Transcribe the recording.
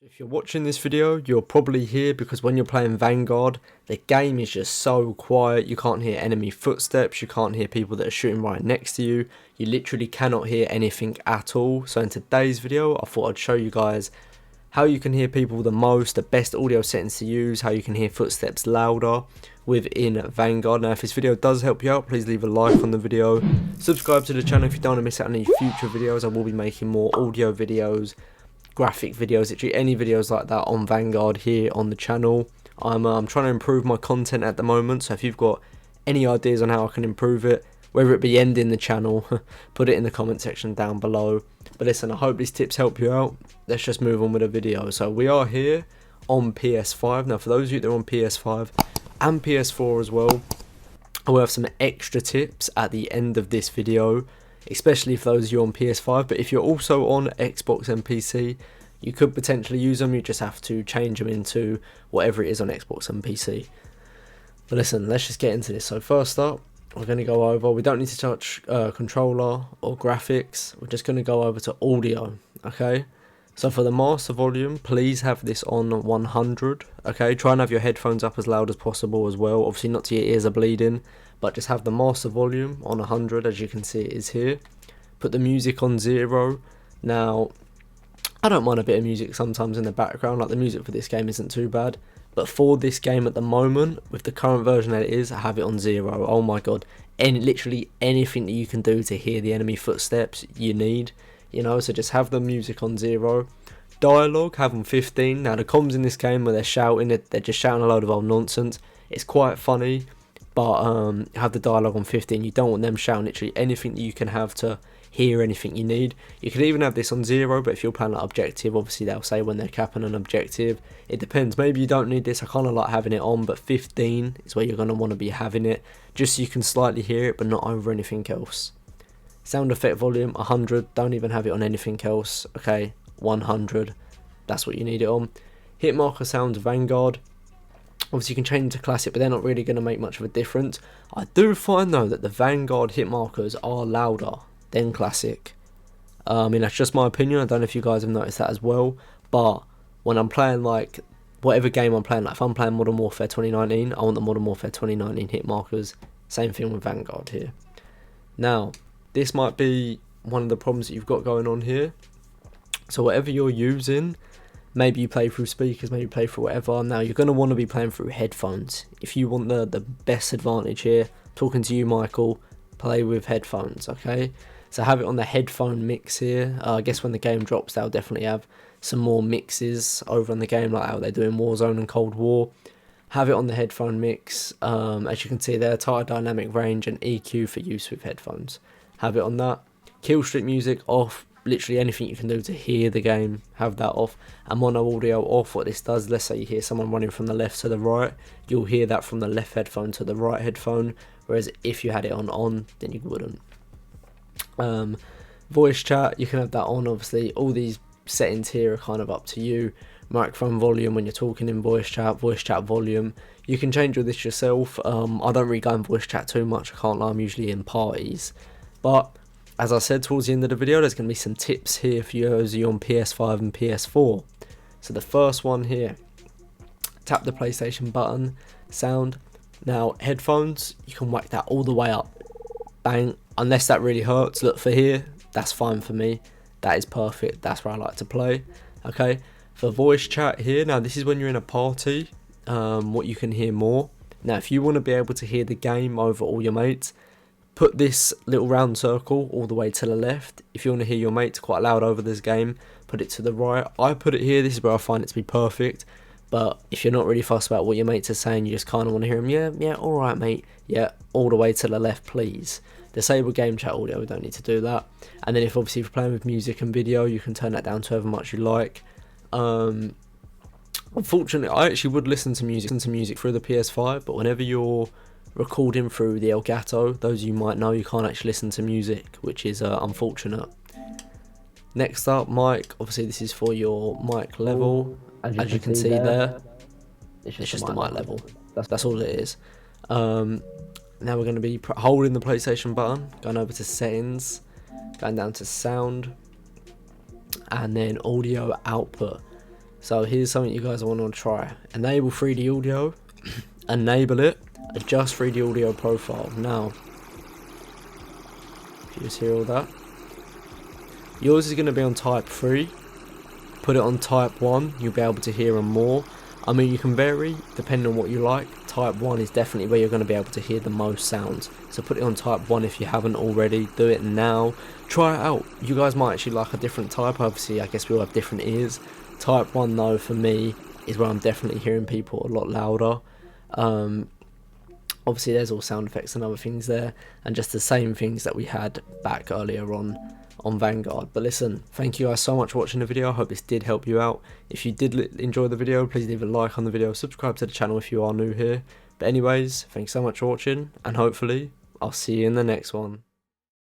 If you're watching this video, you're probably here because when you're playing Vanguard, the game is just so quiet. You can't hear enemy footsteps, you can't hear people that are shooting right next to you. You literally cannot hear anything at all. So in today's video, I thought I'd show you guys how you can hear people the most, the best audio settings to use, how you can hear footsteps louder within Vanguard. Now if this video does help you out, please leave a like on the video. Subscribe to the channel if you don't want to miss out on any future videos. I will be making more audio videos, graphic videos, literally any videos like that on Vanguard here on the channel. I'm trying to improve my content at the moment, so if you've got any ideas on how I can improve it, whether it be ending the channel, put it in the comment section down below. But listen, I hope these tips help you out. Let's just move on with the video. So we are here on PS5. Now for those of you that are on PS5 and PS4 as well, I will have some extra tips at the end of this video, especially for those of you on PS5. But if you're also on Xbox and PC, you could potentially use them. You just have to change them into whatever it is on Xbox and PC. But listen, let's just get into this. So first up, we're going to go over, we don't need to touch controller or graphics, we're just going to go over to audio. Okay, so for the master volume, please have this on 100. Okay, try and have your headphones up as loud as possible as well, obviously not till your ears are bleeding, but just have the master volume on 100. As you can see, it is here. Put the music on 0. Now I don't mind a bit of music sometimes in the background, like the music for this game isn't too bad, but for this game at the moment, with the current version that it is, I have it on 0. Oh my god, literally anything that you can do to hear the enemy footsteps you need, you know, so just have the music on 0. Dialogue, have on 15. Now the comms in this game where they're shouting, they're just shouting a load of old nonsense. It's quite funny, but have the dialogue on 15. You don't want them shouting literally anything that you can have to hear anything you need. You could even have this on 0, but if you're playing like objective, obviously they'll say when they're capping an objective. It depends, maybe you don't need this. I kind of like having it on, but 15 is where you're going to want to be having it, just so you can slightly hear it but not over anything else. Sound effect volume 100, don't even have it on anything else. Okay, 100, that's what you need it on. Hit marker sounds Vanguard, obviously you can change them to classic, but they're not really going to make much of a difference. I do find though that the Vanguard hit markers are louder than classic. I mean, that's just my opinion. I don't know if you guys have noticed that as well, but when I'm playing like whatever game I'm playing, like if I'm playing Modern Warfare 2019, I want the Modern Warfare 2019 hit markers. Same thing with Vanguard here. Now this might be one of the problems that you've got going on here. So whatever you're using, maybe you play through speakers, maybe you play through whatever. Now you're going to want to be playing through headphones. If you want the best advantage here, talking to you Michael, play with headphones. Okay, so have it on the headphone mix here. I guess when the game drops, they'll definitely have some more mixes over on the game, like how they do in Warzone and Cold War. Have it on the headphone mix. As you can see there, tighter dynamic range and EQ for use with headphones. Have it on that. Kill streak music off. Literally anything you can do to hear the game, have that off. And mono audio off. What this does, let's say you hear someone running from the left to the right, you'll hear that from the left headphone to the right headphone, whereas if you had it on, then you wouldn't. Voice chat, you can have that on. Obviously all these settings here are kind of up to you. Microphone volume when you're talking in voice chat volume, you can change all this yourself. I don't really go in voice chat too much, I can't lie, I'm usually in parties. But as I said towards the end of the video, there's going to be some tips here for you as you're on PS5 and PS4. So the first one here, tap the PlayStation button, sound. Now headphones, you can whack that all the way up, bang, unless that really hurts. Look, for here, that's fine for me, that is perfect, that's where I like to play. Okay, for voice chat here, now this is when you're in a party, what you can hear more. Now if you want to be able to hear the game over all your mates, put this little round circle all the way to the left. If you want to hear your mates quite loud over this game, put it to the right. I put it here, this is where I find it to be perfect. But if you're not really fussed about what your mates are saying, you just kind of want to hear them, yeah, alright mate, yeah, all the way to the left please. Disable game chat audio, we don't need to do that. And then if obviously if you're playing with music and video, you can turn that down to however much you like. Unfortunately, I actually would listen to music through the PS5, but whenever you're recording through the Elgato, those of you might know, you can't actually listen to music, which is unfortunate. Next up, mic. Obviously this is for your mic level. As you can see there, it's just the mic level. That's all it is. Now we're going to be holding the PlayStation button, going over to settings, going down to sound, and then audio output. So here's something you guys want to try. Enable 3D audio, enable it, adjust 3D audio profile. Now, if you just hear all that, yours is going to be on type 3, put it on type 1, you'll be able to hear them more. I mean, you can vary depending on what you like. Type 1 is definitely where you're going to be able to hear the most sounds. So put it on type 1 if you haven't already. Do it now. Try it out. You guys might actually like a different type. Obviously, I guess we all have different ears. Type 1 though, for me, is where I'm definitely hearing people a lot louder. Obviously, there's all sound effects and other things there. And just the same things that we had back earlier on Vanguard. But listen, thank you guys so much for watching the video. I hope this did help you out. If you did enjoy the video, please leave a like on the video, subscribe to the channel if you are new here. But anyways, thanks so much for watching, and hopefully I'll see you in the next one.